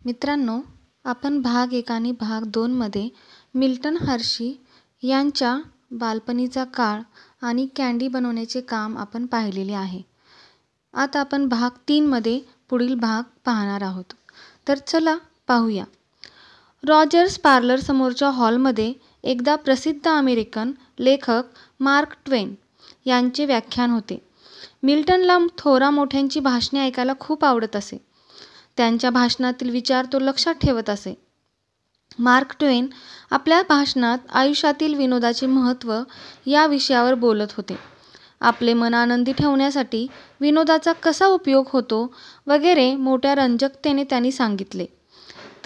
मित्रांनो, आपण भाग 1 आणि भाग 2 मध्ये मिल्टन हर्शी यांच्या बालपणीचा काळ आणि कँडी बनवण्याचे काम आपण पाहिलेले आहे. आता आपण भाग 3 मध्ये पुढील भाग पाहणार आहोत. तर चला पाहूया. रॉजर्स पार्लर समोरच्या हॉलमध्ये एकदा प्रसिद्ध अमेरिकन लेखक मार्क ट्वेन यांचे व्याख्यान होते. मिल्टनला थोरा मोठ्यांची भाषणे ऐकायला खूप आवडत असे. त्यांच्या भाषणातील विचार तो लक्षात ठेवत असे. मार्क ट्वेन आपल्या भाषणात आयुष्यातील विनोदाचे महत्त्व या विषयावर बोलत होते. आपले मन आनंदी ठेवण्यासाठी विनोदाचा कसा उपयोग होतो वगैरे मोठ्या रंजकतेने त्यांनी सांगितले.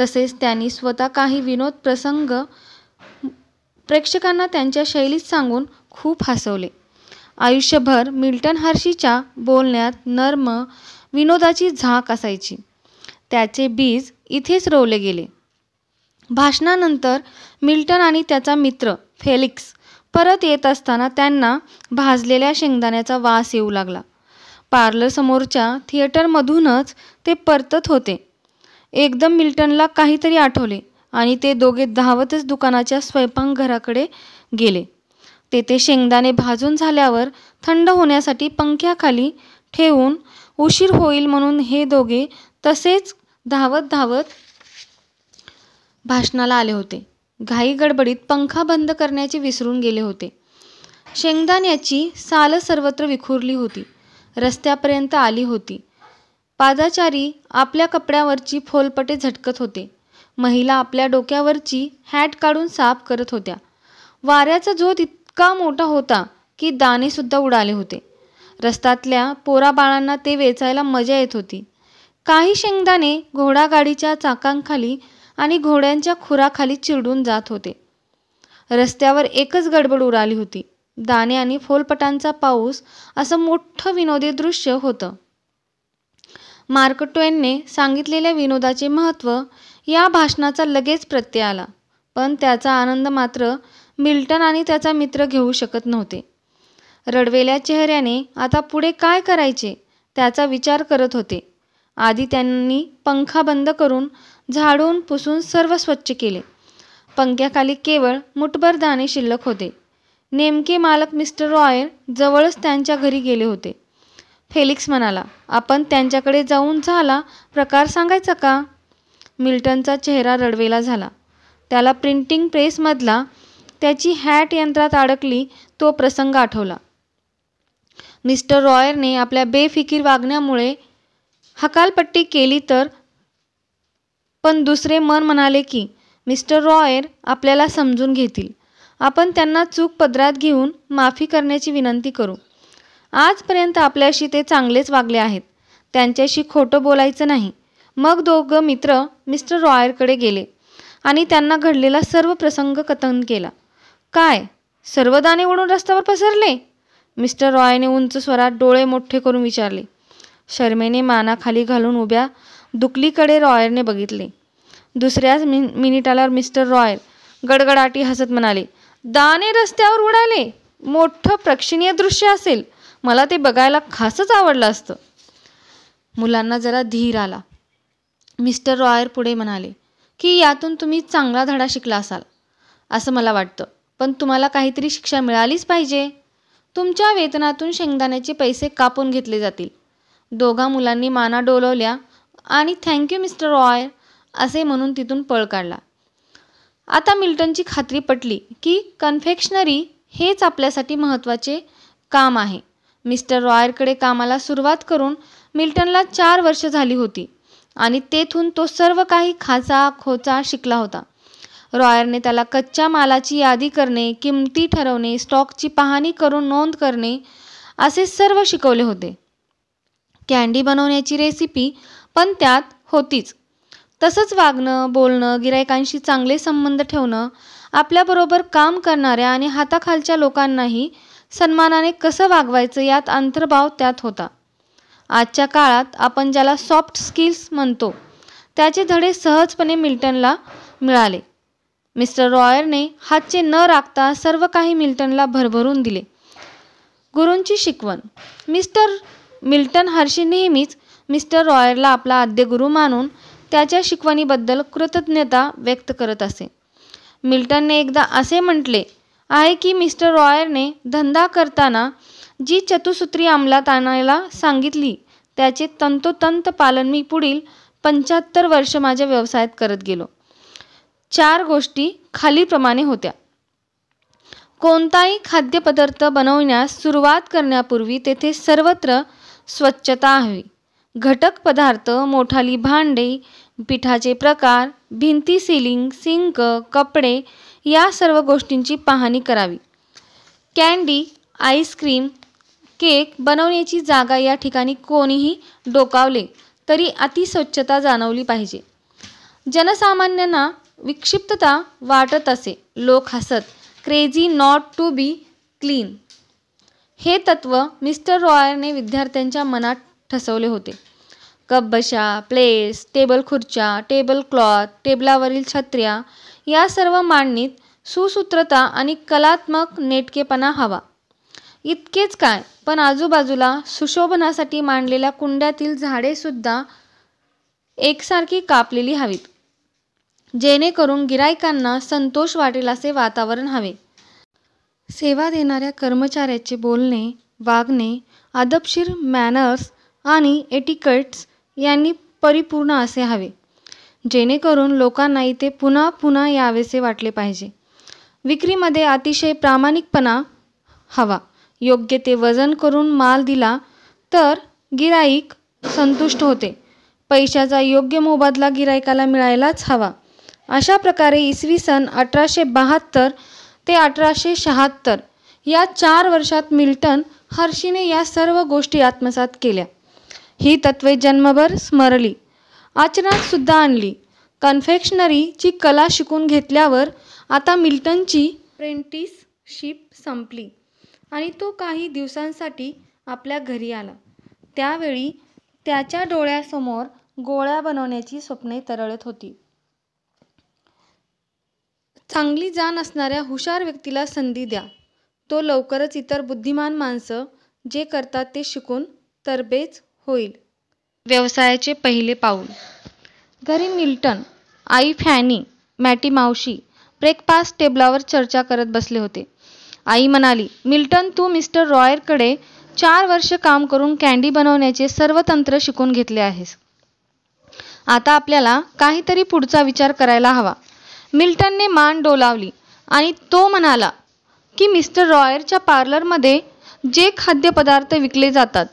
तसेच त्यांनी स्वतः काही विनोद प्रसंग प्रेक्षकांना त्यांच्या शैलीत सांगून खूप हसवले. आयुष्यभर मिल्टन हर्शीच्या बोलण्यात नर्म विनोदाची झाक असायची. त्याचे बीज इथेच रोवले गेले. भाषणानंतर मिल्टन आणि त्याचा मित्र फेलिक्स परत येत असताना त्यांना भाजलेल्या शेंगदाण्याचा वास येऊ लागला. पार्लरसमोरच्या थिएटरमधूनच ते परतत होते. एकदम मिल्टनला काहीतरी आठवले आणि ते दोघे धावतच दुकानाच्या स्वयंपाकघराकडे गेले. तेथे शेंगदाणे भाजून झाल्यावर थंड होण्यासाठी पंख्याखाली ठेवून उशीर होईल म्हणून हे दोघे तसेच धावत भाषणाला आले होते. घाई गडबडीत पंखा बंद करण्याचे विसरून गेले होते. शेंगदाण्याची साल सर्वत्र विखुरली होती. रस्त्यापर्यंत आली होती. पादचारी आपल्या कपड्यावरची फोलपटे झटकत होते. महिला आपल्या डोक्यावरची हॅट काढून साफ करत होत्या. वाऱ्याचा झोत इतका मोठा होता की दाणेसुद्धा उडाले होते. रस्त्यातल्या पोराबाळांना ते वेचायला मजा येत होती. काही शेंगदाणे घोडागाडीच्या चाकांखाली आणि घोड्यांच्या खुराखाली चिरडून जात होते. रस्त्यावर एकच गडबड उडाली होती. दाणे आणि फोलपटांचा पाऊस असं मोठं विनोदी दृश्य होतं. मार्क ट्वेनने सांगितलेल्या विनोदाचे महत्त्व या भाषणाचा लगेच प्रत्यय आला. पण त्याचा आनंद मात्र मिल्टन आणि त्याचा मित्र घेऊ शकत नव्हते. रडवेल्या चेहऱ्याने आता पुढे काय करायचे त्याचा विचार करत होते. आधी त्यांनी पंखा बंद करून झाडून पुसून सर्व स्वच्छ केले. पंख्याखाली केवळ मुठभर दाणे शिल्लक होते. नेमके मालक मिस्टर रॉयर जवळच त्यांच्या घरी गेले होते. फेलिक्स म्हणाला, आपण त्यांच्याकडे जाऊन झाला प्रकार सांगायचा का? मिल्टनचा चेहरा रडवेला झाला. त्याला प्रिंटिंग प्रेसमधला त्याची हॅट यंत्रात अडकली तो प्रसंग आठवला. मिस्टर रॉयरने आपल्या बेफिकीर वागण्यामुळे हकालपट्टी केली तर पण दुसरे मन म्हणाले की मिस्टर रॉयर आपल्याला समजून घेतील. आपण त्यांना चूक पदरात घेऊन माफी करण्याची विनंती करू. आजपर्यंत आपल्याशी ते चांगलेच वागले आहेत. त्यांच्याशी खोटं बोलायचं नाही. मग दोघं मित्र मिस्टर रॉयरकडे गेले आणि त्यांना घडलेला सर्व प्रसंग कथन केला. काय, सर्व दाणे उडून रस्त्यावर पसरले? मिस्टर रॉयने उंच स्वरात डोळे मोठे करून विचारले. शरमेने माना खाली घालून उभ्या दुकलीकडे रॉयरने बघितले. दुसऱ्याच मिनिटाला मिस्टर रॉयर गडगडाटी हसत म्हणाले, दाणे रस्त्यावर उडाले? मोठं प्रेक्षणीय दृश्य असेल. मला ते बघायला खासच आवडलं असतं. मुलांना जरा धीर आला. मिस्टर रॉयर पुढे म्हणाले की यातून तुम्ही चांगला धडा शिकला असाल असं मला वाटतं. पण तुम्हाला काहीतरी शिक्षा मिळालीच पाहिजे. तुमच्या वेतनातून शेंगदाण्याचे पैसे कापून घेतले जातील. दोघा मुलांनी माना डोलवल्या आणि थँक्यू मिस्टर रॉयर असे म्हणून तिथून पळ काढला. आता मिल्टनची खात्री पटली की कन्फेक्शनरी हेच आपल्यासाठी महत्त्वाचे काम आहे. मिस्टर रॉयरकडे कामाला सुरुवात करून मिल्टनला 4 वर्ष झाली होती आणि तेथून तो सर्व काही खाचा खोचा शिकला होता. रॉयरने त्याला कच्च्या मालाची यादी करणे, किमती ठरवणे, स्टॉकची पाहणी करून नोंद करणे असे सर्व शिकवले होते. कँडी बनवण्याची रेसिपी पण त्यात होतीच. तसंच वागणं, बोलणं, गिरायकांशी चांगले संबंध ठेवणं, आपल्याबरोबर काम करणाऱ्या आणि हाताखालच्या लोकांनाही सन्मानाने कसं वागवायचं यात अंतर्भाव त्यात होता. आजच्या काळात आपण ज्याला सॉफ्ट स्किल्स म्हणतो त्याचे धडे सहजपणे मिल्टनला मिळाले. मिस्टर रॉयरने हातचे न राखता सर्व काही मिल्टनला भरभरून दिले. गुरूंची शिकवण. मिल्टन हर्शी नेहमीच मिस्टर रॉयरला आपला आद्य गुरु मानून त्याच्या शिकवणीबद्दल कृतज्ञता व्यक्त करत असे. मिल्टनने एकदा असे म्हटले आहे की मिस्टर रॉयरने धंदा करताना जी चतुसूत्री अंमलात आणायला सांगितली त्याचे तंतोतंत पालन मी पुढील 75 वर्ष माझ्या व्यवसायात करत गेलो. 4 गोष्टी खालीलप्रमाणे होत्या. कोणताही खाद्यपदार्थ बनवण्यास सुरुवात करण्यापूर्वी तेथे सर्वत्र स्वच्छता हवी. घटक पदार्थ, मोठाली भांडे, पिठाचे प्रकार, भिंती, सीलिंग, सिंक, कपडे या सर्व गोष्टींची पाहणी करावी. कँडी, आईस्क्रीम, केक बनवण्याची जागा या ठिकाणी कोणीही डोकावले तरी अतिस्वच्छता जाणवली पाहिजे. जनसामान्यांना विक्षिप्तता वाटत असे. लोक हसत, crazy not to be clean. हे तत्त्व मिस्टर रॉयरने विद्यार्थ्यांच्या मनात ठसवले होते. कपबशा, प्लेट्स, टेबल खुर्च्या, टेबल क्लॉथ, टेबलावरील छत्र्या या सर्व मांडणीत सुसूत्रता आणि कलात्मक नेटकेपणा हवा. इतकेच काय, पण आजूबाजूला सुशोभनासाठी मांडलेल्या कुंड्यातील झाडेसुद्धा एकसारखी कापलेली हवीत, जेणेकरून गिरायकांना संतोष वाटेल असे वातावरण हवे. सेवा देणाऱ्या कर्मचाऱ्याचे बोलणे, वागणे अदबशीर मॅनर्स आणि एटिकेट्स यांनी परिपूर्ण असे हवे, जेणेकरून लोकांना इथे पुन्हा पुन्हा यावेसे वाटले पाहिजे. विक्रीमध्ये अतिशय प्रामाणिकपणा हवा. योग्य ते वजन करून माल दिला तर गिराईक संतुष्ट होते. पैशाचा योग्य मोबदला गिरायकाला मिळायलाच हवा. अशा प्रकारे इसवी सन 1872 ते 1876 या 4 वर्षात मिल्टन हर्षीने या सर्व गोष्टी आत्मसात केल्या. ही तत्त्वे जन्मभर स्मरली, आचरणात सुद्धा आणली. कन्फेक्शनरीची कला शिकून घेतल्यावर आता मिल्टनची अप्रेंटिसशिप संपली आणि तो काही दिवसांसाठी आपल्या घरी आला. त्यावेळी त्याच्या डोळ्यासमोर गोळ्या बनवण्याची स्वप्ने तरळत होती. चांगली जाण असणाऱ्या हुशार व्यक्तीला संधी द्या. तो लवकरच इतर बुद्धिमान माणसं जे करतात ते शिकून तरबेज होईल. व्यवसायाचे पहिले पाऊल. घरी मिल्टन, आई फॅनी, मॅटी मावशी ब्रेकफास्ट टेबलावर चर्चा करत बसले होते. आई म्हणाली, मिल्टन, तू मिस्टर रॉयरकडे 4 वर्ष काम करून कँडी बनवण्याचे सर्व तंत्र शिकून घेतले आहेस. आता आपल्याला काहीतरी पुढचा विचार करायला हवा. मिल्टनने मान डोलावली आणि तो म्हणाला की मिस्टर रॉयरच्या पार्लरमध्ये जे खाद्यपदार्थ विकले जातात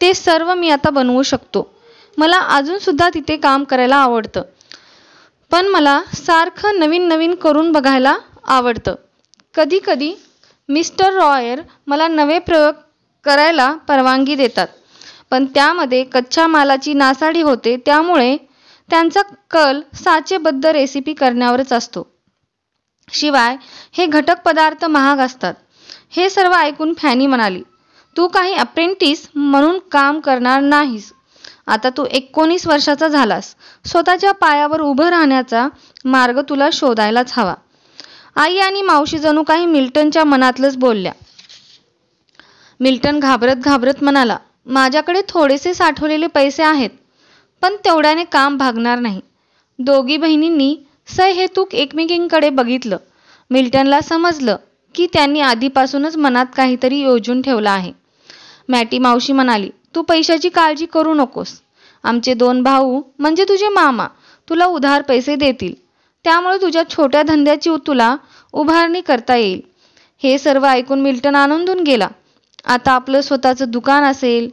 ते सर्व मी आता बनवू शकतो. मला अजूनसुद्धा तिथे काम करायला आवडतं, पण मला सारखं नवीन नवीन करून बघायला आवडतं. कधीकधी मिस्टर रॉयर मला नवे प्रयोग करायला परवानगी देतात, पण त्यामध्ये कच्च्या मालाची नासाडी होते. त्यामुळे त्यांचा कल साचेबद्ध रेसिपी करण्यावरच असतो. शिवाय हे घटक पदार्थ महाग असतात. हे सर्व ऐकून फॅनी म्हणाली, तू काही अप्रेंटिस म्हणून काम करणार नाहीस. आता तू 19 वर्षाचा झालास. स्वतःच्या पायावर उभं राहण्याचा मार्ग तुला शोधायलाच हवा. आई आणि मावशी जणू काही मिल्टनच्या मनातलंच बोलल्या. मिल्टन घाबरत घाबरत म्हणाला, माझ्याकडे थोडेसे साठवलेले पैसे आहेत, पण तेवढ्याने काम भागणार नाही. दोघी बहिणींनी सहेतूक एकमेकींकडे बघितलं. मिल्टनला समजलं की त्यांनी आधीपासूनच मनात काहीतरी योजून ठेवलं आहे. मॅटी मावशी म्हणाली, तू पैशाची काळजी करू नकोस. आमचे 2 भाऊ म्हणजे तुझे मामा तुला उधार पैसे देतील. त्यामुळे तुझ्या छोट्या धंद्याची तुला उभारणी करता येईल. हे सर्व ऐकून मिल्टन आनंदून गेला. आता आपलं स्वतःचं दुकान असेल,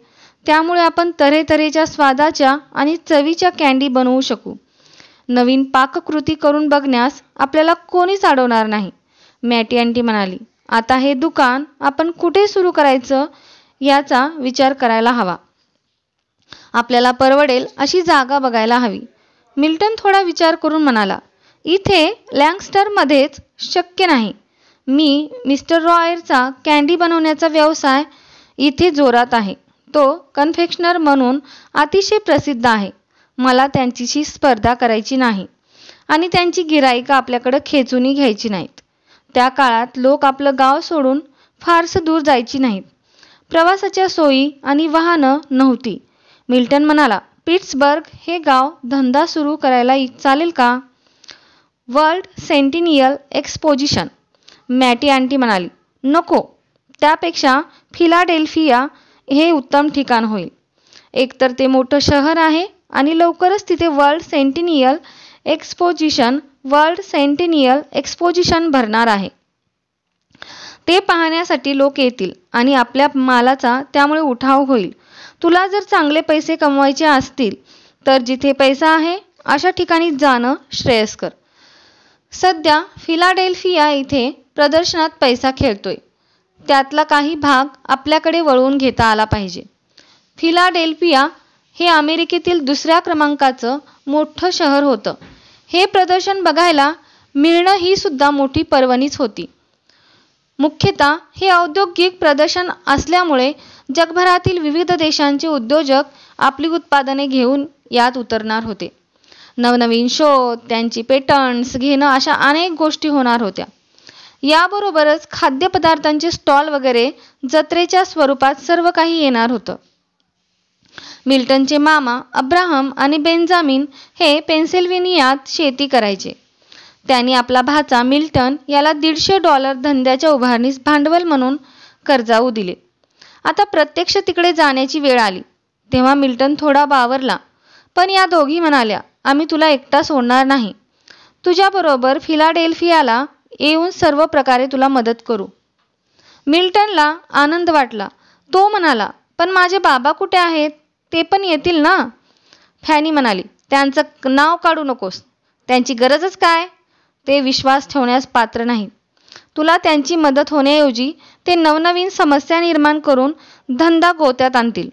त्यामुळे आपण तऱ्हेतऱ्हेच्या स्वादाच्या आणि चवीच्या कँडी बनवू शकू. नवीन पाककृती करून बघण्यास आपल्याला कोणीच अडवणार नाही. मॅटी आंटी म्हणाली, आता हे दुकान आपण कुठे सुरू करायचं याचा विचार करायला हवा. आपल्याला परवडेल अशी जागा बघायला हवी. मिल्टन थोडा विचार करून म्हणाला, इथे लँकस्टरमध्येच शक्य नाही. मी मिस्टर रॉयरचा कँडी बनवण्याचा व्यवसाय इथे जोरात आहे. तो कन्फेक्शनर म्हणून अतिशय प्रसिद्ध आहे. मला त्यांच्याशी स्पर्धा करायची नाही आणि त्यांची गिराईकं आपल्याकडे खेचूनही घ्यायची नाहीत. त्या काळात लोक आपलं गाव सोडून फारसं दूर जायची नाहीत. प्रवासाच्या सोयी आणि वाहनं नव्हती. मिल्टन म्हणाला, पिट्सबर्ग हे गाव धंदा सुरू करायला चालेल का? World centennial exposition. Matty aunty म्हणाली, नको, त्यापेक्षा फिलाडेल्फिया हे उत्तम ठिकाण होईल. एकतर ते मोठं शहर आहे आणि लवकरच तिथे वर्ल्ड सेंटिनियल एक्सपोजिशन भरणार आहे. ते पाहण्यासाठी लोक येतील आणि आपल्या मालाचा त्यामुळे उठाव होईल. तुला जर चांगले पैसे कमवायचे असतील तर जिथे पैसा आहे अशा ठिकाणी जाणं श्रेयस्कर. सध्या फिलाडेल्फिया इथे प्रदर्शनात पैसा खेळतोय. त्यातला काही भाग आपल्याकडे वळवून घेता आला पाहिजे. फिलाडेल्फिया हे अमेरिकेतील दुसऱ्या क्रमांकाचं मोठं शहर होतं. हे प्रदर्शन बघायला मिळणं ही सुद्धा मोठी पर्वणीच होती. मुख्यतः हे औद्योगिक प्रदर्शन असल्यामुळे जगभरातील विविध देशांचे उद्योजक आपली उत्पादने घेऊन यात उतरणार होते. नवनवीन शोध, त्यांची पेटंट्स घेणं अशा अनेक गोष्टी होणार होत्या. याबरोबरच खाद्यपदार्थांचे स्टॉल वगैरे जत्रेच्या स्वरूपात सर्व काही येणार होतं. मिल्टनचे मामा अब्राहम आणि बेंजामिन हे पेन्सिल्व्हेनियात शेती करायचे. त्यांनी आपला भाचा मिल्टन याला $150 धंद्याच्या उभारणीस भांडवल म्हणून कर्जाऊ दिले. आता प्रत्यक्ष तिकडे जाण्याची वेळ आली तेव्हा मिल्टन थोडा बावरला, पण या दोघी म्हणाल्या, आम्ही तुला एकटा सोडणार नाही. तुझ्याबरोबर फिलाडेल्फियाला येऊन सर्व प्रकारे तुला मदत करू. मिल्टनला आनंद वाटला. तो म्हणाला, पण माझे बाबा कुठे आहेत? ते पण येतील ना? फॅनी म्हणाली, त्यांचं नाव काढू नकोस. त्यांची गरजच काय? ते विश्वास ठेवण्यास पात्र नाहीत. तुला त्यांची मदत होण्याऐवजी ते नवनवीन समस्या निर्माण करून धंदा गोत्यात आणतील.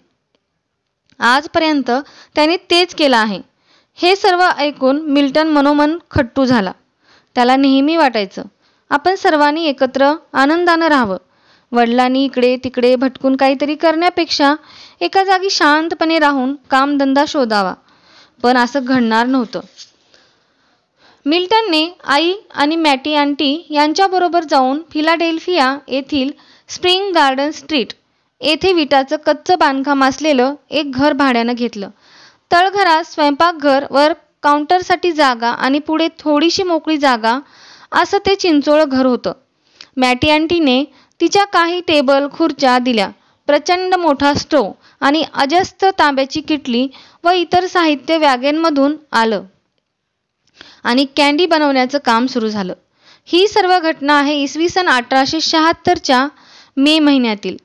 आजपर्यंत त्यांनी तेच केलं आहे. हे सर्व ऐकून मिल्टन मनोमन खट्टू झाला. त्याला नेहमी वाटायचं, आपण सर्वांनी एकत्र आनंदानं राहावं. वडिलांनी इकडे तिकडे भटकून काहीतरी करण्यापेक्षा एका जागी शांतपणे राहून कामधंदा शोधावा. पण असं घडणार नव्हतं. मिल्टनने आई आणि मॅटी आंटी यांच्याबरोबर जाऊन फिलाडेल्फिया येथील स्प्रिंग गार्डन स्ट्रीट येथे विटाचं कच्चं बांधकाम असलेलं एक घर भाड्यानं घेतलं. तळघरात स्वयंपाकघर, वर काउंटरसाठी जागा आणि पुढे थोडीशी मोकळी जागा असं ते चिंचोळं घर होतं. मॅटी आंटीने तिच्या काही टेबल खुर्च्या दिल्या. प्रचंड मोठा स्टोव आणि अजस्त्र तांब्याची किटली व इतर साहित्य वॅगनमधून आलं आणि कँडी बनवण्याचं काम सुरू झालं. ही सर्व घटना आहे इसवी सन 1876च्या मे महिन्यातील.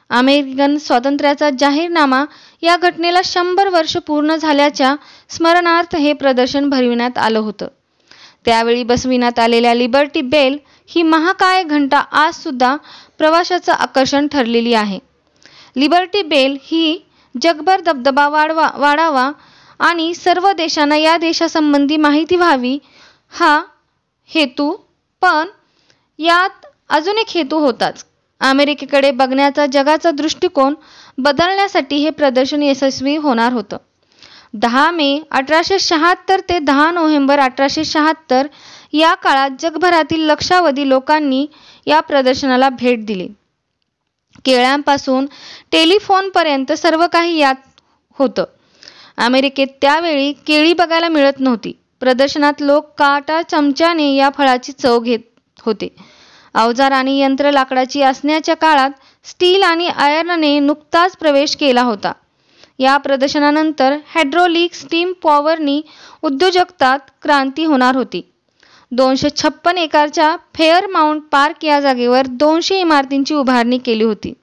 अमेरिकन स्वातंत्र्याचा जाहीरनामा या घटनेला 100 वर्ष पूर्ण झाल्याच्या स्मरणार्थ हे प्रदर्शन भरविण्यात आलं होतं. त्यावेळी बसविण्यात आलेल्या लिबर्टी बेल ही महाकाय घंटा आजसुद्धा प्रवाशाचं आकर्षण ठरलेली आहे. लिबर्टी बेल ही जगभर दबदबा वाढावा आणि सर्व देशांना या देशासंबंधी माहिती व्हावी हा हेतू, पण यात अजून एक हेतू होताच. अमेरिकेकडे बघण्याचा जगाचा दृष्टिकोन बदलण्यासाठी हे प्रदर्शन यशस्वी होणार होतं. 10 मे 1876 ते 10 नोव्हेंबर 1876 या काळात जगभरातील लक्षावधी लोकांनी या प्रदर्शनाला भेट दिली. केळ्यांपासून टेलिफोनपर्यंत सर्व काही यात होतं. अमेरिकेत त्यावेळी केळी बघायला मिळत नव्हती. प्रदर्शनात लोक काटा चमच्याने या फळाची चव घेत होते. अवजार आणि यंत्र लाकडाची असण्याच्या काळात स्टील आणि आयर्नने नुकताच प्रवेश केला होता. या प्रदर्शनानंतर हायड्रोलिक स्टीम पॉवरनी उद्योजकतात क्रांती होणार होती. 256 एकरच्या फेअरमाउंट पार्क या जागेवर 200 इमारतींची उभारणी केली होती.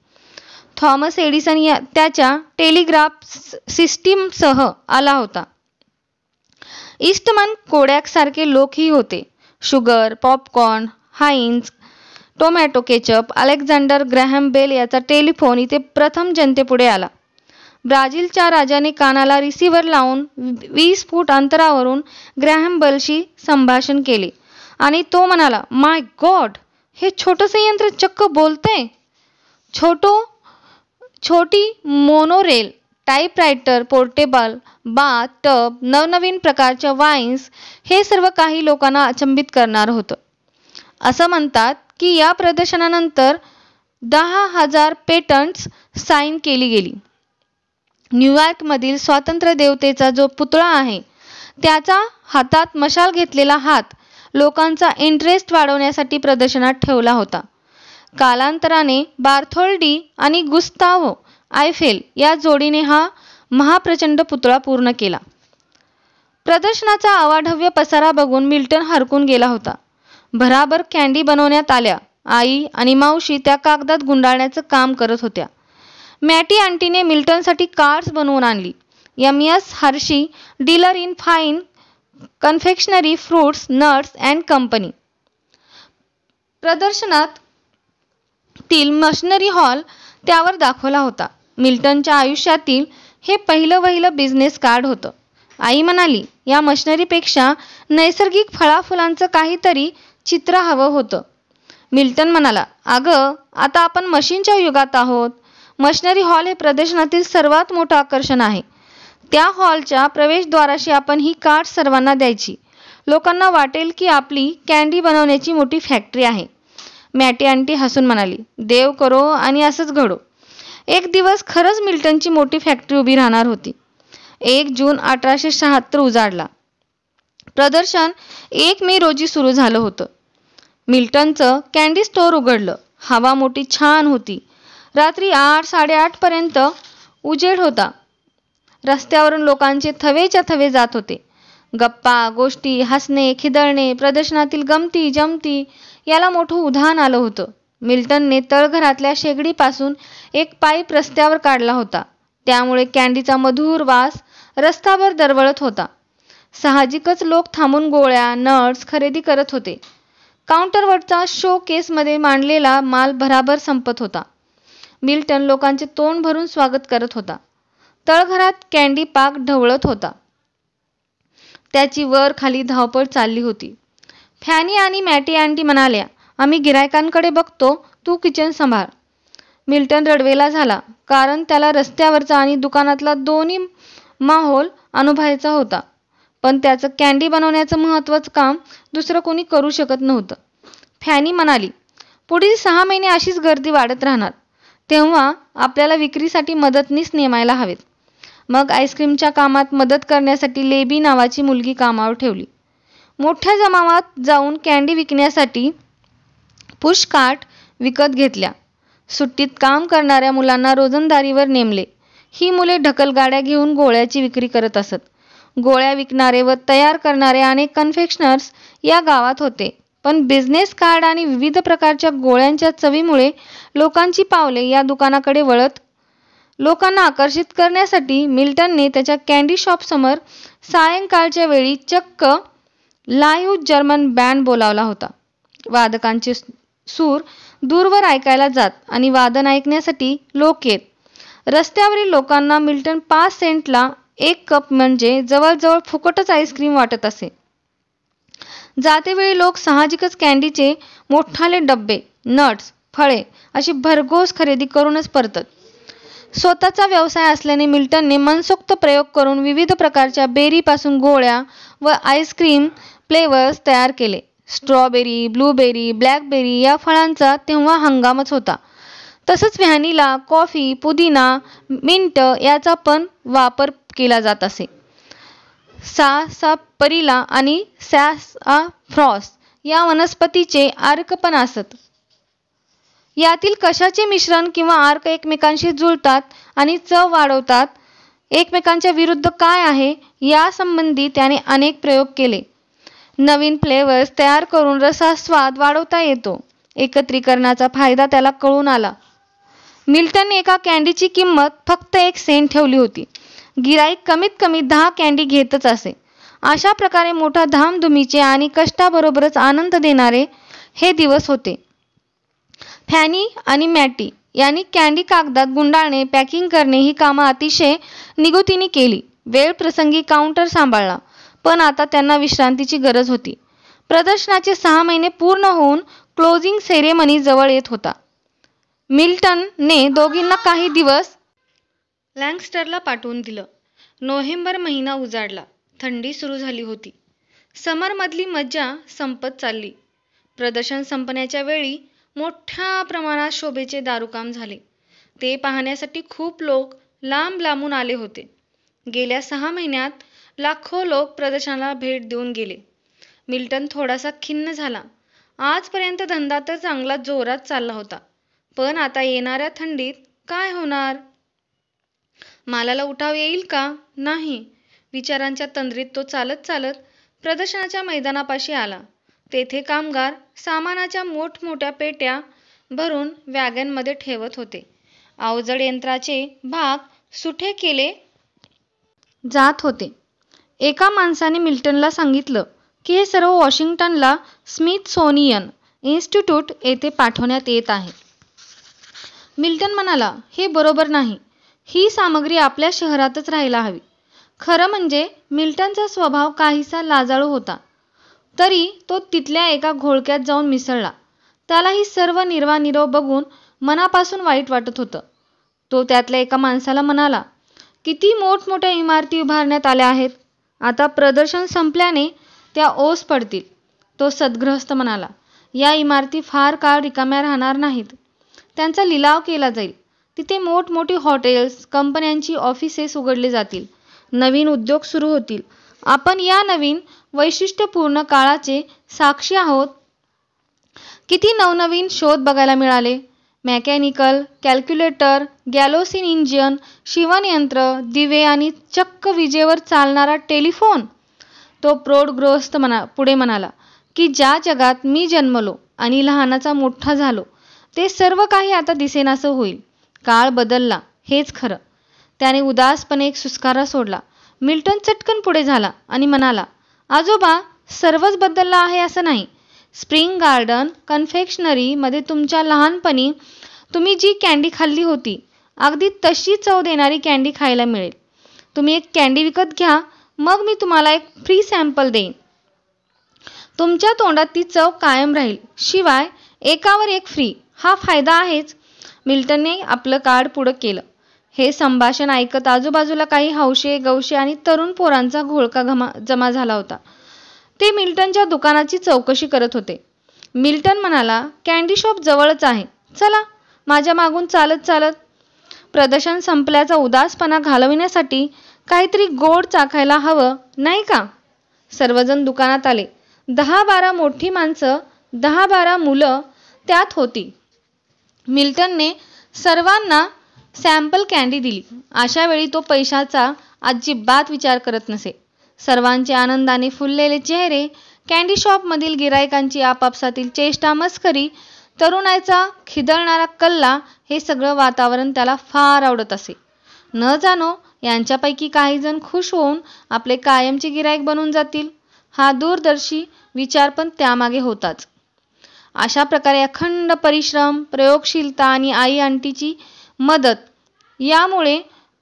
थॉमस एडिसन त्याच्या टेलिग्राफ सिस्टीमसह आला होता. ईस्टमन कोडॅकसारखे लोकही होते. Sugar, popcorn, Heinz, tomato ketchup, Alexander Graham Bell याचा टेलिफोन इथे प्रथम जनतेपुढे आला. ब्राझीलच्या राजाने कानाला रिसिव्हर लावून 20 फूट अंतरावरून ग्रॅहम बेलशी संभाषण केले आणि तो म्हणाला, माय गॉड, हे छोटंसं यंत्र चक्क बोलतंय. छोटी monorail, typewriter, portable bath tub, नवनवीन प्रकारच्या वाईन्स, हे सर्व काही लोकांना अचंबित करणार होतं. असं म्हणतात की या प्रदर्शनानंतर 10,000 पेटंट्स साईन केली गेली. न्यूयॉर्कमधील स्वातंत्र्य देवतेचा जो पुतळा आहे त्याचा हातात मशाल घेतलेला हात लोकांचा इंटरेस्ट वाढवण्यासाठी प्रदर्शनात ठेवला होता. कालांतराने बार्थोल्डी आणि गुस्तावो आयफेल या जोडीने हा महाप्रचंड पुतळा पूर्ण केला. प्रदर्शनाचा अवाढव्य पसारा बघून मिल्टन हरकून गेला होता. भराभर कँडी बनवण्यात आल्या. आई आणि मावशी त्या कागदात गुंडाळण्याचं काम करत होत्या. मॅटी आंटीने मिल्टनसाठी कार्ड्स बनवून आणली. M S. Hershey, dealer in fine confectionery fruits, nuts and company. प्रदर्शनात तील मशिनरी हॉल त्यावर दाखवला होता. मिल्टनच्या आयुष्यातील हे पहिलं बिझनेस कार्ड होतं. आई म्हणाली, या मशिनरीपेक्षा नैसर्गिक फळाफुलांचं काहीतरी चित्र हवं होतं. मिल्टन म्हणाला, अगं आता आपण मशीनच्या युगात आहोत. मशिनरी हॉल हे प्रदर्शनातील सर्वात मोठं आकर्षण आहे. त्या हॉलच्या प्रवेशद्वाराशी आपण ही कार्ड सर्वांना द्यायची. लोकांना वाटेल की आपली कँडी बनवण्याची मोठी फॅक्टरी आहे. मॅटी आंटी हसून म्हणाली, देव करो आणि असंच घडो. एक दिवस खरंच मिल्टनची मोठी फॅक्टरी उभी राहणार होती. 1 जून 1876 उजाडला. प्रदर्शन 1 मे रोजी सुरू झालं होतं. मिल्टनचं कँडी स्टोअर उघडलं. हवा मोठी छान होती. रात्री 8-8:30 पर्यंत उजेड होता. रस्त्यावरून लोकांचे थवेच्या थवे जात होते. गप्पा गोष्टी, हसणे, खिदळणे, प्रदर्शनातील गमती जमती याला मोठं उधाण आलं होतं. मिल्टनने तळघरातल्या शेगडीपासून एक पाईप रस्त्यावर काढला होता. त्यामुळे कँडीचा मधुर वास रस्त्यावर दरवळत होता. साहजिकच लोक थांबून गोळ्या, नट्स खरेदी करत होते. काउंटरवरचा शो केसमध्ये मांडलेला माल भराभर संपत होता. मिल्टन लोकांचे तोंड भरून स्वागत करत होता. तळघरात कँडी पाक ढवळत होता. त्याची वर खाली धावपळ चालली होती. फॅनी आणि मॅटी आंटी म्हणाल्या, आम्ही गिरायकांकडे बघतो, तू किचन सांभाळ. मिल्टन रडवेला झाला, कारण त्याला रस्त्यावरचा आणि दुकानातला दोन्ही माहोल अनुभवायचा होता. पण त्याचं कँडी बनवण्याचं महत्त्वाचं काम दुसरं कोणी करू शकत नव्हतं. फॅनी म्हणाली, पुढील 6 महिने अशीच गर्दी वाढत राहणार. तेव्हा आपल्याला विक्रीसाठी मदतनीस नेमायला हवेत. मग आईस्क्रीमच्या कामात मदत करण्यासाठी लेबी नावाची मुलगी कामावर ठेवली. मोठ्या जमावात जाऊन कँडी विकण्यासाठी पुशकार्ट विकत घेतल्या. सुट्टीत काम करणाऱ्या मुलांना रोजंदारीवर नेमले. ही मुले ढकलगाड्या घेऊन गोळ्याची विक्री करत असत. गोळ्या विकणारे व तयार करणारे अनेक कन्फेक्शनर्स या गावात होते. पण बिझनेस कार्ड आणि विविध प्रकारच्या गोळ्यांच्या चवीमुळे लोकांची पावले या दुकानाकडे वळत. लोकांना आकर्षित करण्यासाठी मिल्टनने त्याच्या कँडी शॉपसमोर सायंकाळच्या वेळी चक्क लाईव्ह जर्मन बँड बोलावला होता. वादकांचे सूर दूरवर ऐकायला जात आणि वादन ऐकण्यासाठी लोक येत. रस्त्यावरील लोकांना मिल्टन 5 सेंटला 1 कप म्हणजे जवळजवळ फुकटच आईस्क्रीम वाटत असे. जातेवेळी लोक साहजिकच कँडीचे मोठाले डब्बे, नट्स, फळे अशी भरघोस खरेदी करूनच परतत. स्वतःचा व्यवसाय असल्याने मिल्टनने मनसोक्त प्रयोग करून विविध प्रकारच्या बेरीपासून गोळ्या व आईस्क्रीम फ्लेवर्स तयार केले. स्ट्रॉबेरी, ब्लूबेरी, ब्लॅकबेरी या फळांचा तेव्हा हंगामच होता. तसंच व्हॅनिला, कॉफी, पुदिना, मिंट याचा पण वापर केला जात असे. सासापरिला आणि सॅसाफ्रॉस या वनस्पतीचे अर्क पण असत. यातील कशाचे मिश्रण किंवा अर्क एकमेकांशी जुळतात आणि चव वाढवतात, एकमेकांच्या विरुद्ध काय आहे यासंबंधी त्याने अनेक प्रयोग केले. नवीन फ्लेवर्स तयार करून रसास्वाद वाढवता येतो. एकत्रीकरणाचा फायदा त्याला कळून आला. मिल्टनने एका कँडीची किंमत फक्त 1 सेंट ठेवली होती. गिराईक कमीत कमी 10 कँडी घेतच असे. अशा प्रकारे मोठा धामधुमीचे आणि कष्टाबरोबरच आनंद देणारे हे दिवस होते. फॅनी आणि मॅटी यांनी कँडी कागदात गुंडाळणे, पॅकिंग करणे ही कामं अतिशय निगुतीने केली. वेळ प्रसंगी काउंटर सांभाळला. पण आता त्यांना विश्रांतीची गरज होती. प्रदर्शनाचे 6 महिने पूर्ण होऊन क्लोजिंग सेरेमनी जवळ येत होता. मिल्टनने दोघींना काही दिवस लँकस्टरला पाठवून दिलं. नोव्हेंबर महिना उजाडला. थंडी सुरू झाली होती. समरमधली मज्जा संपत चालली. प्रदर्शन संपण्याच्या वेळी मोठ्या प्रमाणात शोभेचे दारूकाम झाले. ते पाहण्यासाठी खूप लोक लांब लांबून आले होते. गेल्या 6 महिन्यात लाखो लोक प्रदर्शनाला भेट देऊन गेले. मिल्टन थोडासा खिन्न झाला. आजपर्यंत धंदा तर चांगला जोरात चालला होता, पण आता येणाऱ्या थंडीत काय होणार? मालाला उठाव येईल का नाही, विचारांच्या तंद्रीत तो चालत चालत प्रदर्शनाच्या मैदानापाशी आला. तेथे कामगार सामानाच्या मोठमोठ्या पेट्या भरून वॅगनमध्ये ठेवत होते. अवजड यंत्राचे भाग सुटे केले जात होते. एका माणसाने मिल्टनला सांगितलं की हे सर्व वॉशिंग्टनला स्मिथसोनियन इन्स्टिट्यूट येथे पाठवण्यात येत आहे. मिल्टन म्हणाला, हे बरोबर नाही. ही सामग्री आपल्या शहरातच राहायला हवी. खरं म्हणजे मिल्टनचा स्वभाव काहीसा लाजाळू होता, तरी तो तिथल्या एका घोळक्यात जाऊन मिसळला. त्याला ही सर्व निर्वानिरव बघून मनापासून वाईट वाटत होतं. तो त्यातल्या एका माणसाला म्हणाला, किती मोठमोठ्या इमारती उभारण्यात आल्या आहेत. आता प्रदर्शन संपल्याने त्या ओस पडतील. तो सद्गृहस्थ म्हणाला, या इमारती फार काळ रिकाम्या राहणार नाहीत. त्यांचा लिलाव केला जाईल. तिथे मोठमोठी हॉटेल्स, कंपन्यांची ऑफिसेस उघडली जातील. नवीन उद्योग सुरू होतील. आपण या नवीन वैशिष्ट्यपूर्ण काळाचे साक्षी आहोत. किती नवनवीन शोध बघायला मिळाले. मेकॅनिकल कॅल्क्युलेटर, गॅलोसिन इंजिन, शिवणयंत्र, दिवे आणि चक्क विजेवर चालणारा टेलिफोन. तो प्रौढगृहस्थ पुढे म्हणाला की ज्या जगात मी जन्मलो आणि लहानाचा मोठा झालो, ते सर्व काही आता दिसेनासं होईल. काळ बदलला, हेच खरं. त्याने उदासपणे एक सुस्कारा सोडला. मिल्टन चटकन पुढे झाला आणि म्हणाला, आजोबा, सर्वच बदललं आहे असं नाही. स्प्रिंग गार्डन कन्फेक्शनरी मध्ये तुमच्या लहानपणी तुम्ही जी कँडी खाल्ली होती, अगदी तशी चव देणारी कँडी खायला मिळेल. तुम्ही एक कँडी विकत घ्या, मग मी तुम्हाला एक फ्री सॅम्पल देईन. तुमच्या तोंडात ती चव कायम राहील. शिवाय एकावर एक फ्री हा फायदा आहेच. मिल्टनने आपलं कार्ड पुढं केलं. हे संभाषण ऐकत आजूबाजूला काही हौशे गवशे आणि तरुण पोरांचा घोळका जमा झाला होता. ते मिल्टनच्या दुकानाची चौकशी करत होते. मिल्टन म्हणाला, कँडी शॉप जवळच आहे. चला माझ्या मागून चालत चालत. प्रदर्शन संपल्याचा उदासपणा घालविण्यासाठी काहीतरी गोड चाखायला हवं, नाही का? सर्वजण दुकानात आले. 10-12 मोठी माणसं, 10-12 मुलं त्यात होती. मिल्टनने सर्वांना सॅम्पल कँडी दिली. अशा वेळी तो पैशाचा अजिबात विचार करत नसे. सर्वांचे आनंदाने फुललेले चेहरे, कँडी शॉपमधील गिरायकांची आपापसातील चेष्टा मस्करी, तरुणाईचा खिदळणारा कल्ला, हे सगळं वातावरण त्याला फार आवडत असे. न जाणो यांच्यापैकी काही जण खुश होऊन आपले कायमचे गिराईक बनून जातील, हा दूरदर्शी विचार पण त्यामागे होताच. अशा प्रकारे अखंड परिश्रम, प्रयोगशीलता आणि आई आंटीची मदत यामुळे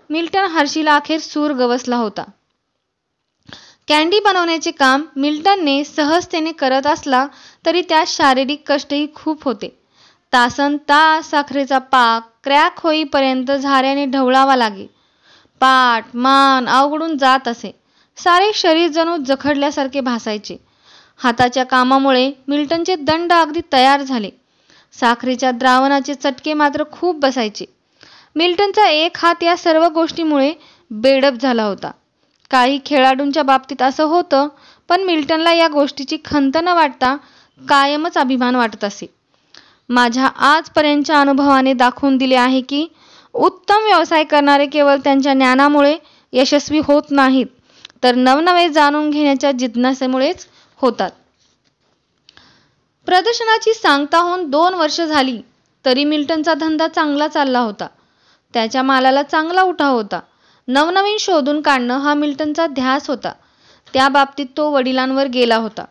मिल्टन हर्षीला अखेर सूर गवसला होता. कँडी बनवण्याचे काम मिल्टनने सहजतेने करत असला तरी त्यात शारीरिक कष्टही खूप होते. तासन तास साखरेचा पाक क्रॅक होईपर्यंत झाऱ्याने ढवळावा लागे. पाठ मान अवघडून जात असे. सारे शरीर जणू जखडल्यासारखे भासायचे. हाताच्या कामामुळे मिल्टनचे दंड अगदी तयार झाले. साखरेच्या द्रावणाचे चटके मात्र खूप बसायचे. मिल्टनचा एक हात या सर्व गोष्टीमुळे बेडप झाला होता. काही खेळाडूंच्या बाबतीत असं होतं, पण मिल्टनला या गोष्टीची खंत न वाटता कायमच अभिमान वाटत असे. माझ्या आजपर्यंतच्या अनुभवाने दाखवून दिले आहे की उत्तम व्यवसाय करणारे केवळ त्यांच्या ज्ञानामुळे यशस्वी होत नाहीत, तर नवनवे जाणून घेण्याच्या जिज्ञासेमुळेच होतात. प्रदर्शनाची सांगता होऊन 2 वर्ष झाली तरी मिल्टनचा धंदा चांगला चालला होता. त्याच्या मालाला चांगला उठाव होता. नवनवीन शोधून काढणं हा मिल्टनचा ध्यास होता. त्या बाबतीत तो वडिलांवर गेला होता.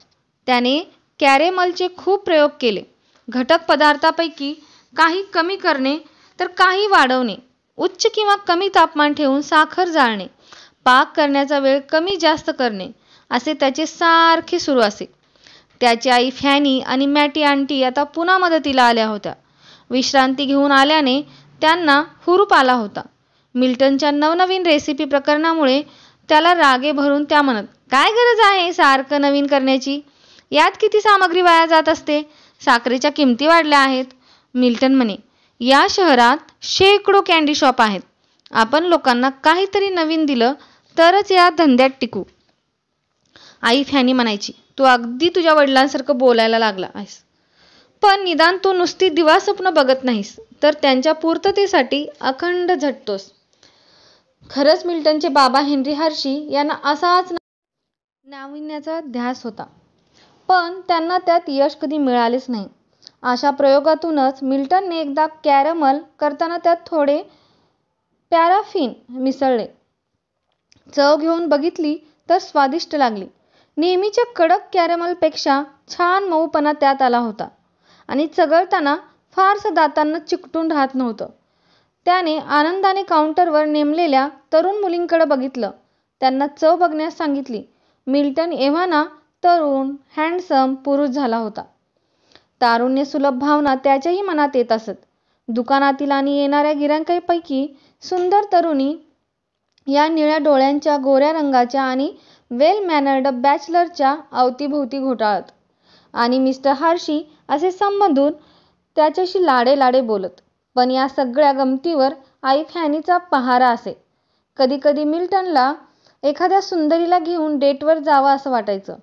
त्याने कॅरेमलचे खूप प्रयोग केले. घटक पदार्थापैकी काही कमी करणे तर काही वाढवणे, उच्च किंवा कमी तापमान ठेवून साखर जाळणे, पाक करण्याचा वेळ कमी जास्त करणे, असे त्याचे सारखे सुरू असे. त्याची आई फॅनी आणि मॅटी आंटी आता पुन्हा मदतीला आल्या होत्या. विश्रांती घेऊन आल्याने त्यांना हुरूप आला होता. मिल्टनच्या नवनवीन रेसिपी प्रकरणामुळे त्याला रागे भरून त्या म्हणत, काय गरज आहे सारखं नवीन करण्याची? यात किती सामग्री वाया जात असते. साखरेच्या किमती वाढल्या आहेत. मिल्टन म्हणे, या शहरात शेकडो कँडी शॉप आहेत. आपण लोकांना काहीतरी नवीन दिलं तरच या धंद्यात टिकू. आई फॅनी म्हणायची, तू अगदी तुझ्या वडिलांसारखं बोलायला लागला आहेस. पण निदान तू नुसती दिवास्वप्न बघत नाहीस, तर त्यांच्या पूर्ततेसाठी अखंड झटतोस. खरंच मिल्टनचे बाबा हेनरी हर्शी यांना असाच नाविन्याचा ध्यास होता. पण त्यांना त्यात यश कधी मिळालेच नाही. अशा प्रयोगातूनच मिल्टनने एकदा कॅरमल करताना त्यात थोडे पॅराफिन मिसळले. चव घेऊन बघितली तर स्वादिष्ट लागली. नेहमीच्या कडक कॅरमलपेक्षा छान मऊपणा त्यात आला होता आणि चघळताना फारसं दातांना चिकटून राहत नव्हतं. त्याने आनंदाने काउंटरवर नेमलेल्या तरुण मुलींकडे बघितलं. त्यांना चव बघण्यास सांगितली. मिल्टन एव्हाना तरुण, हँडसम पुरुष झाला होता. तारुण्यसुलभ भावना त्याच्याही मनात येत असत. दुकानातील आणि येणाऱ्या गिऱ्हाईकांपैकी सुंदर तरुणी या निळ्या डोळ्यांच्या, गोऱ्या रंगाच्या आणि वेल मॅनर्ड बॅचलरच्या अवतीभोवती घोटाळत आणि मिस्टर हर्शी असे संबोधून त्याच्याशी लाडे बोलत. पण या सगळ्या गमतीवर आई फॅनीचा पहारा असे. कधी कधी मिल्टनला एखाद्या सुंदरीला घेऊन डेटवर जावं असं वाटायचं,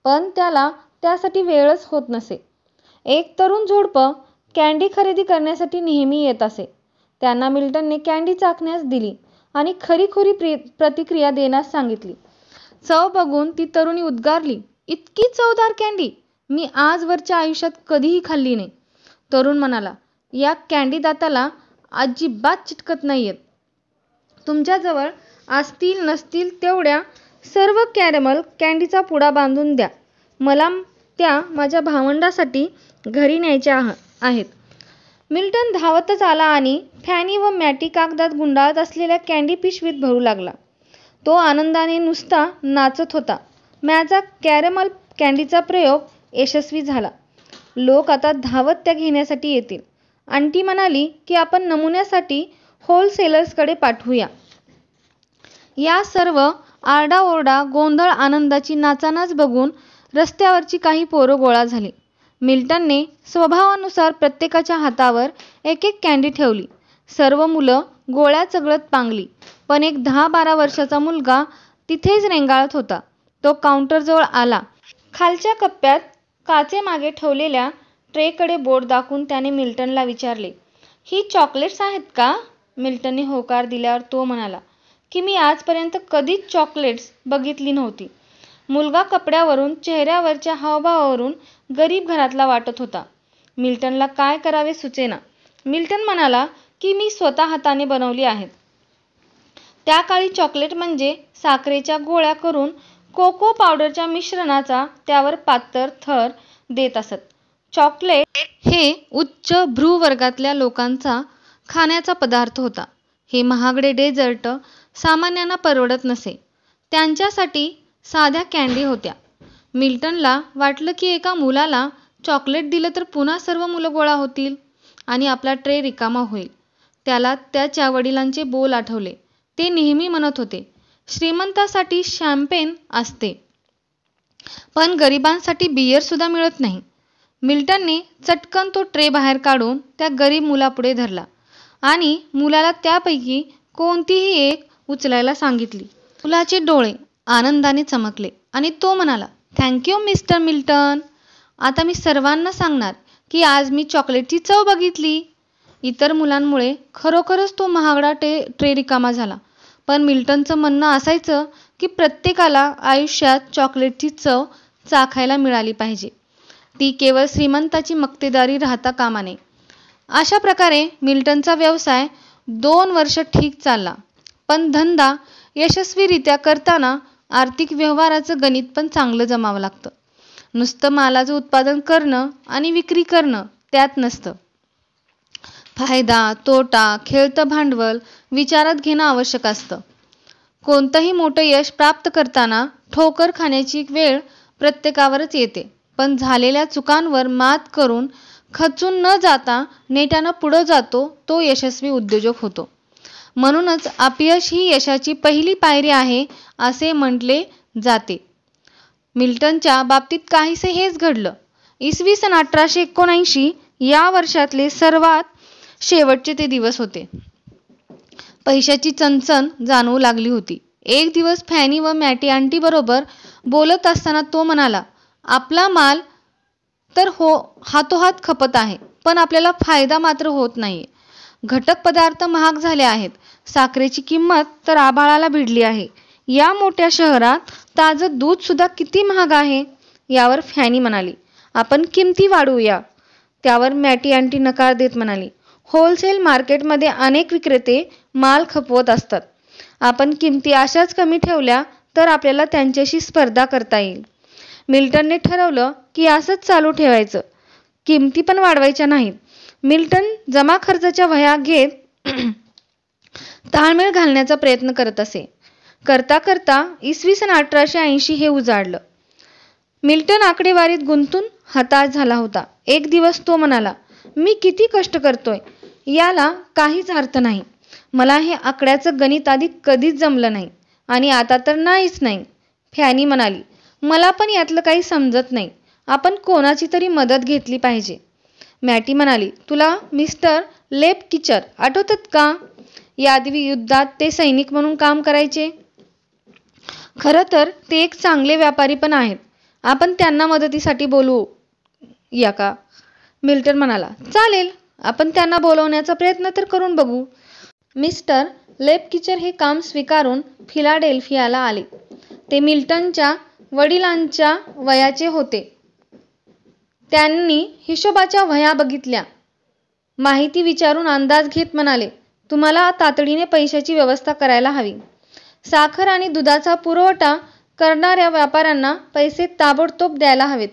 पण त्याला त्यासाठी वेळच होत नसे. एक तरुण जोडपं कँडी खरेदी करण्यासाठी नेहमी येत असे. त्यांना मिल्टनने कँडी चाखण्यास दिली आणि खरीखुरी प्रतिक्रिया देण्यास सांगितली. चव बघून ती तरुणी उद्गारली, इतकी चवदार कँडी मी आजवरच्या आयुष्यात कधीही खाल्ली नाही. तरुण म्हणाला, या कँडी दाताला अजिबात चिटकत नाहीयेत. तुमच्याजवळ असतील नसतील तेवढ्या सर्व कॅरमल कँडीचा पुडा बांधून द्या. मला त्या माझ्या भावंडासाठी घरी न्यायच्या आहेत. मिल्टन धावतच आला आणि फॅनी व मॅटी कागदात गुंडाळत असलेल्या कँडी पिशवीत भरू लागला. तो आनंदाने नुसता नाचत होता. माझा कॅरमल कँडीचा प्रयोग यशस्वी झाला. लोक आता धावत त्या घेण्यासाठी येतील. आंटी म्हणाली की आपण नमुन्यासाठी होलसेलर्सकडे पाठवूया. या सर्व आरडाओरडा, गोंधळ, आनंदाची नाचानाच बघून रस्त्यावरची काही पोरं गोळा झाली. मिल्टनने स्वभावानुसार प्रत्येकाच्या हातावर एक कँडी ठेवली. सर्व मुलं गोळ्या चघळत पांगली. पण एक 10-12 वर्षाचा मुलगा तिथेच रेंगाळत होता. तो काउंटरजवळ आला. खालच्या कप्प्यात काचेमागे ठेवलेल्या ट्रेकडे बोट दाखवून त्याने मिल्टनला विचारले, ही चॉकलेट्स आहेत का? मिल्टनने होकार दिल्यावर तो म्हणाला की मी आजपर्यंत कधीच चॉकलेट्स बघितली नव्हती. मुलगा कपड्यावरून, चेहऱ्यावरच्या हावभावावरून गरीब घरातला वाटत होता. मिल्टनला काय करावे सुचेना. मिल्टन म्हणाला की मी स्वतः हाताने बनवली आहेत. त्या काळी चॉकलेट म्हणजे साखरेच्या गोळ्या करून कोको पावडरच्या मिश्रणाचा त्यावर पातळ थर देत असत. चॉकलेट हे उच्च भ्रूवर्गातल्या लोकांचा खाण्याचा पदार्थ होता. हे महागडे डेझर्ट सामान्यांना परवडत नसे. त्यांच्यासाठी साध्या कँडी होत्या. मिल्टनला वाटलं की एका मुलाला चॉकलेट दिलं तर पुन्हा सर्व मुलं गोळा होतील आणि आपला ट्रे रिकामा होईल. त्याला त्याच्या वडिलांचे बोल आठवले. ते नेहमी म्हणत होते, श्रीमंतासाठी शॅम्पेन असते, पण गरिबांसाठी बियर सुद्धा मिळत नाही. मिल्टनने चटकन तो ट्रे बाहेर काढून त्या गरीब मुलापुढे धरला आणि मुलाला त्यापैकी कोणतीही एक उचलायला सांगितली. मुलाचे डोळे आनंदाने चमकले आणि तो म्हणाला, थँक्यू मिस्टर मिल्टन. आता मी सर्वांना सांगणार की आज मी चॉकलेटची चव बघितली. इतर मुलांमुळे खरोखरच तो महागडा ट्रे रिकामा झाला. पण मिल्टनचं म्हणणं असायचं की प्रत्येकाला आयुष्यात चॉकलेटची चव चाखायला मिळाली पाहिजे. ती केवळ श्रीमंताची मक्तेदारी राहता कामा नये. अशा प्रकारे मिल्टनचा व्यवसाय 2 वर्ष ठीक चालला. पण धंदा यशस्वीरित्या करताना आर्थिक व्यवहाराचं गणित पण चांगलं जमावं लागतं. नुसतं मालाचं उत्पादन करणं आणि विक्री करणं त्यात नसतं. फायदा, तोटा, खेळतं भांडवल विचारात घेणं आवश्यक असतं. कोणतंही मोठं यश प्राप्त करताना ठोकर खाण्याची वेळ प्रत्येकावरच येते. पण झालेल्या चुकांवर मात करून खचून न जाता नेटानं पुढं जातो तो यशस्वी उद्योजक होतो. म्हणूनच अपयश ही यशाची पहिली पायरी आहे असे म्हटले जाते. मिल्टनच्या बाबतीत काहीसे हेच घडलं. इसवी सन 1879 या वर्षातले सर्वात शेवटचे ते दिवस होते. पैशाची चणचण जाणवू लागली होती. एक दिवस फॅनी व मॅटी आंटी बरोबर बोलत असताना तो म्हणाला, आपला माल तर हातोहात खपत आहे, पण आपल्याला फायदा मात्र होत नाहीये. घटक पदार्थ महाग झाले आहेत. साखरेची किंमत तर आभाळाला भिडली आहे. या मोठ्या शहरात ताजं दूध सुद्धा किती महाग आहे. यावर फॅनी म्हणाली, आपण किमती वाढवूया. त्यावर मॅटी आंटी नकार देत म्हणाली, होलसेल मार्केटमध्ये अनेक विक्रेते माल खपवत असतात. आपण किमती अशाच कमी ठेवल्या तर आपल्याला त्यांच्याशी स्पर्धा करता येईल. मिल्टनने ठरवलं की असंच चालू ठेवायचं, किमती पण वाढवायच्या नाहीत. मिल्टन जमा खर्चाच्या वह्या घेत ताळमेळ घालण्याचा प्रयत्न करत असे. करता करता इसवी सन 1880 हे उजाडलं. मिल्टन आकडेवारीत गुंतून हताश झाला होता. एक दिवस तो म्हणाला, मी किती कष्ट करतोय, याला काहीच अर्थ नाही. मला हे आकड्याचं गणित आधी कधीच जमलं नाही आणि आता तर नाहीच नाही. फॅनी म्हणाली, मला पण यातलं काही समजत नाही. आपण कोणाची तरी मदत घेतली पाहिजे. मॅटी म्हणाली, तुला मिस्टर लेपकिचर आठवतात का? यादवी युद्धात ते सैनिक म्हणून काम करायचे. खरं तर ते एक चांगले व्यापारी पण आहेत. आपण त्यांना मदतीसाठी बोलवू या का? मिल्टन म्हणाला, चालेल, आपण त्यांना बोलवण्याचा प्रयत्न तर करून बघू. मिस्टर लेपकिचर हे काम स्वीकारून फिलाडेल्फियाला आले. ते मिल्टनच्या वडिलांच्या वयाचे होते. त्यांनी हिशोबाच्या वह्या बघितल्या. माहिती विचारून अंदाज घेत म्हणाले, तुम्हाला तातडीने पैशाची व्यवस्था करायला हवी. साखर आणि दुधाचा पुरवठा करणाऱ्या व्यापाऱ्यांना पैसे ताबडतोब द्यायला हवेत.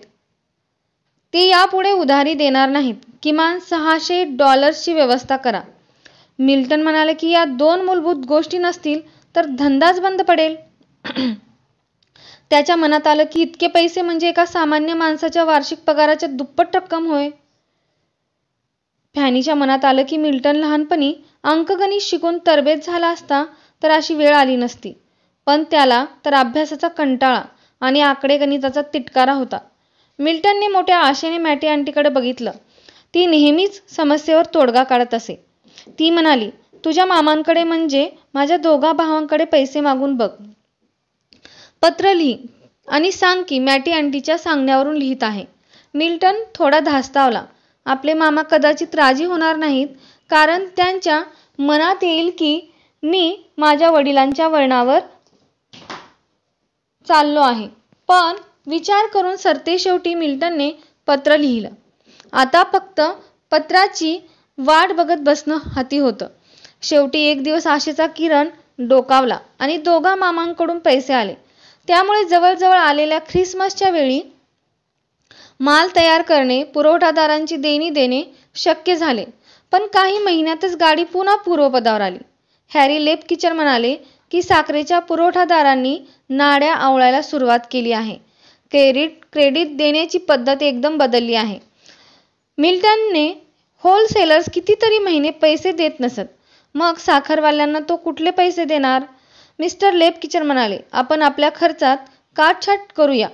ते यापुढे उधारी देणार नाहीत. किमान $600 व्यवस्था करा. मिल्टन म्हणाले की या 2 मूलभूत गोष्टी नसतील तर धंदाच बंद पडेल. त्याच्या मनात आलं की इतके पैसे म्हणजे एका सामान्य माणसाच्या वार्षिक पगाराच्या दुप्पट रक्कम होय. फॅनीच्या मनात आलं की मिल्टन लहानपणी अंकगणित शिकून तरबेज झाला असता तर अशी वेळ आली नसती. पण त्याला तर अभ्यासाचा कंटाळा आणि आकडेगणिताचा तिटकारा होता. मिल्टनने मोठ्या आशेने मॅटी आंटीकडे बघितलं. ती नेहमीच समस्येवर तोडगा काढत असे. ती म्हणाली, तुझ्या मामांकडे म्हणजे माझ्या 2 भावांकडे पैसे मागून बघ. पत्र लिही आणि सांग की मॅटी आंटीच्या सांगण्यावरून लिहित आहे. मिल्टन थोडा धास्तावला. आपले मामा कदाचित राजी होणार नाहीत, कारण त्यांच्या मनात येईल की मी माझ्या वडिलांच्या वळणावर चाललो आहे. पण विचार करून सरतेशेवटी मिल्टनने पत्र लिहिलं. आता फक्त पत्राची वाट बघत बसणं हाती होतं. शेवटी एक दिवस आशेचा किरण डोकावला आणि 2 मामांकडून पैसे आले. त्यामुळे जवळजवळ आलेल्या ख्रिसमसच्या वेळी माल तयार करणे, पुरवठादारांची देणी देणे शक्य झाले. पण काही महिन्यातच गाडी पुन्हा पूर्वपदावर आली. हॅरी लेपकिचर म्हणाले की साखरेच्या पुरवठादारांनी नाड्या आवळायला सुरुवात केली आहे. क्रेडिट देण्याची पद्धत एकदम बदलली आहे. मिल्टनने होलसेलर्स कितीतरी महिने पैसे देत नसत. मग साखरवाल्यांना तो कुठले पैसे देणार? मिस्टर लेपकिचर म्हणाले, आपण आपल्या खर्चात काटछाट करूया.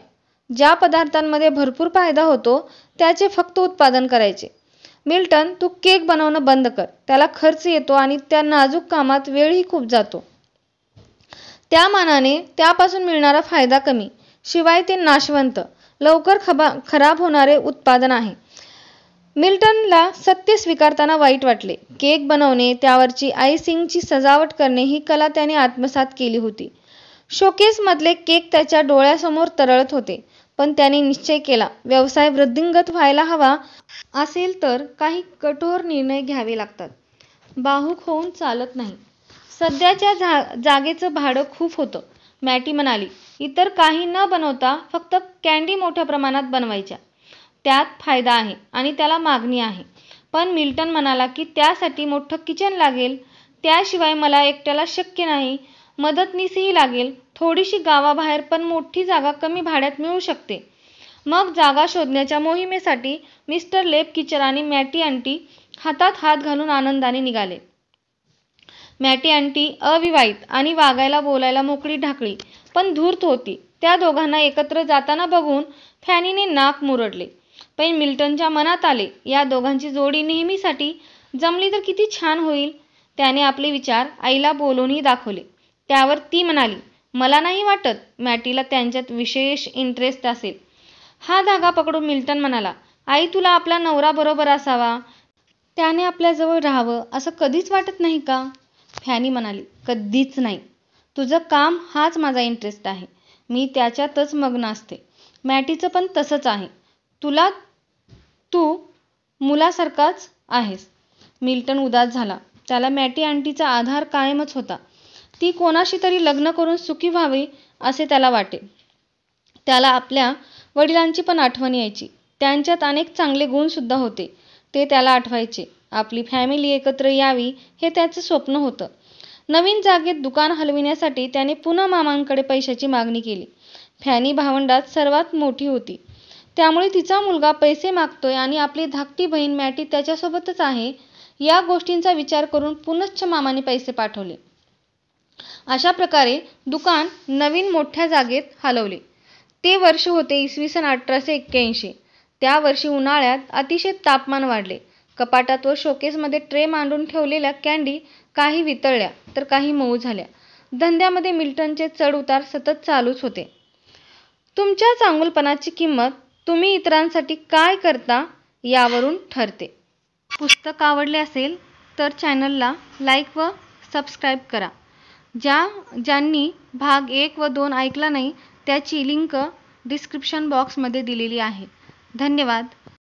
ज्या पदार्थांमध्ये भरपूर फायदा होतो त्याचे फक्त उत्पादन करायचे. मिल्टन, तू केक बनवणं बंद कर. त्याला खर्च येतो आणि त्या नाजूक कामात वेळही खूप जातो. त्या मानाने त्यापासून मिळणारा फायदा कमी. शिवाय ते नाशवंत, लवकर खराब होणारे उत्पादन आहे. मिल्टनला सत्य स्वीकारताना वाईट वाटले. केक बनवणे, त्यावरची आयसिंगची सजावट करणे ही कला त्याने आत्मसात केली होती. शोकेसमधले केक त्याच्या डोळ्यासमोर तरळत होते. पण त्याने निश्चय केला, व्यवसाय वृद्धिंगत व्हायला हवा असेल तर काही कठोर निर्णय घ्यावे लागतात. भावुक होऊन चालत नाही. सध्याच्या जागेचं भाडं खूप होतं. मॅटी म्हणाली, इतर काही न बनवता फक्त कँडी मोठ्या प्रमाणात बनवायच्या. त्यात फायदा आहे आणि त्याला मागणी आहे. पण मिल्टन म्हणाला की त्यासाठी मोठं किचन लागेल. त्याशिवाय मला एकट्याला शक्य नाही. मदतनीसही लागेल. थोडीशी गावाबाहेर पण मोठी जागा कमी भाड्यात मिळू शकते. मग जागा शोधण्याच्या मोहिमेसाठी मिस्टर लेपकिचर आणि मॅटी आंटी हातात हात घालून आनंदाने निघाले. मॅटी आंटी अविवाहित आणि वागायला बोलायला मोकळी ढाकळी पण धूर्त होती. त्या दोघांना एकत्र जाताना बघून फॅनीने नाक मुरडले. पण मिल्टनच्या मनात आले, या दोघांची जोडी नेहमीसाठी जमली तर किती छान होईल. त्याने आपले विचार आईला बोलूनही दाखवले. त्यावर ती म्हणाली, मला नाही वाटत मॅटीला त्यांच्यात विशेष इंटरेस्ट असेल. हा धागा पकडून मिल्टन म्हणाला, आई तुला आपला नवरा बरोबर असावा, त्याने आपल्याजवळ राहावं असं कधीच वाटत नाही का? फॅनी म्हणाली, कधीच नाही. तुझं काम हाच माझा इंटरेस्ट आहे. मी त्याच्यातच मग्न असते. मॅटीचं पण तसंच आहे. तू मुलासारखाच आहेस. मिल्टन उदास झाला. त्याला मॅटी आंटीचा आधार कायमच होता. ती कोणाशी तरी लग्न करून सुखी व्हावी असे त्याला वाटे. त्याला आपल्या वडिलांची पण आठवण यायची. त्यांच्यात अनेक चांगले गुणसुद्धा होते. ते त्याला आठवायचे. आपली फॅमिली एकत्र यावी हे त्याचं स्वप्न होतं. नवीन जागेत दुकान हलविण्यासाठी त्याने पुन्हा मामांकडे पैशाची मागणी केली. फॅनी भावंडात सर्वात मोठी होती. त्यामुळे तिचा मुलगा पैसे मागतोय आणि आपली धाकटी बहीण मॅटी त्याच्यासोबतच आहे या गोष्टींचा विचार करून पुनश्च मामाने पैसे पाठवले. अशा प्रकारे दुकान नवीन मोठ्या जागेत हलवले. ते वर्ष होते इसवी सन 1881. त्या वर्षी उन्हाळ्यात अतिशय तापमान वाढले. कपाटात व शोकेसमध्ये ट्रे मांडून ठेवलेल्या कँडी काही वितळल्या तर काही मऊ झाल्या. धंद्यामध्ये मिल्टनचे चढ उतार सतत चालूच होते. तुमच्या चांगुलपणाची किंमत तुम्ही इतरांसाठी काय करता यावरून ठरते. पुस्तक आवडले असेल तर चॅनलला लाईक व सबस्क्राईब करा. ज्यांनी भाग 1 व 2 ऐकला नाही त्याची लिंक डिस्क्रिप्शन बॉक्समध्ये दिलेली आहे. धन्यवाद.